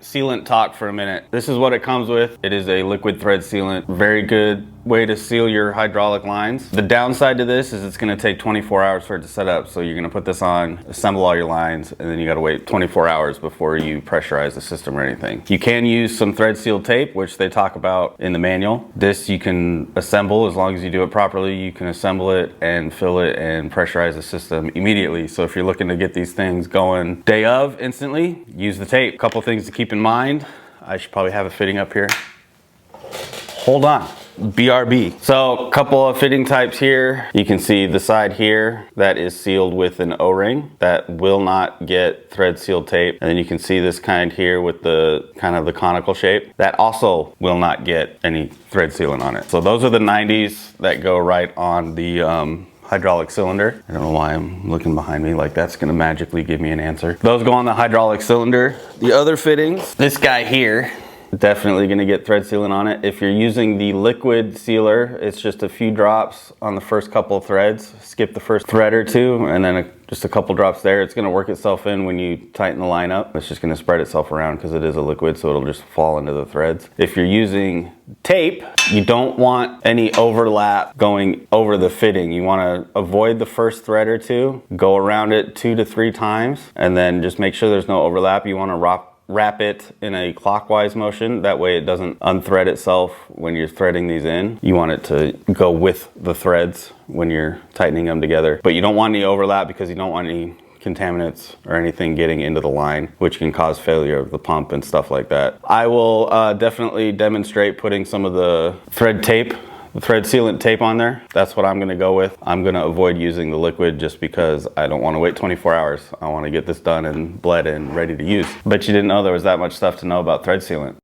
Sealant talk for a minute. This is what it comes with. It is a liquid thread sealant. Very good way to seal your hydraulic lines. The downside to this is it's going to take 24 hours for it to set up. So you're going to put this on, assemble all your lines, and then you got to wait 24 hours before you pressurize the system or anything. You can use some thread seal tape, which they talk about in the manual. This you can assemble as long as you do it properly. You can assemble it and fill it and pressurize the system immediately. So if you're looking to get these things going day of instantly, use the tape. A couple things to keep in mind. I should probably have a fitting up here. Hold on. BRB. So a couple of fitting types here. You can see the side here that is sealed with an O-ring that will not get thread seal tape. And then you can see this kind here with the kind of the conical shape that also will not get any thread sealant on it. So those are the 90s that go right on the hydraulic cylinder. I don't know why I'm looking behind me like that's gonna magically give me an answer. Those go on the hydraulic cylinder. The other fittings, this guy here, definitely gonna get thread sealant on it. If you're using the liquid sealer, it's just a few drops on the first couple of threads. Skip the first thread or two, and then just a couple drops there. It's gonna work itself in when you tighten the line up. It's just gonna spread itself around because it is a liquid, so it'll just fall into the threads. If you're using tape, you don't want any overlap going over the fitting. You wanna avoid the first thread or two, go around it 2 to 3 times, and then just make sure there's no overlap. You wanna wrap it in a clockwise motion. That way it doesn't unthread itself when you're threading these in. You want it to go with the threads when you're tightening them together. But you don't want any overlap because you don't want any contaminants or anything getting into the line, which can cause failure of the pump and stuff like that. I will definitely demonstrate putting some of the thread sealant tape on there. That's what I'm gonna go with. I'm gonna avoid using the liquid just because I don't wanna wait 24 hours. I wanna get this done and bled and ready to use. Bet you didn't know there was that much stuff to know about thread sealant.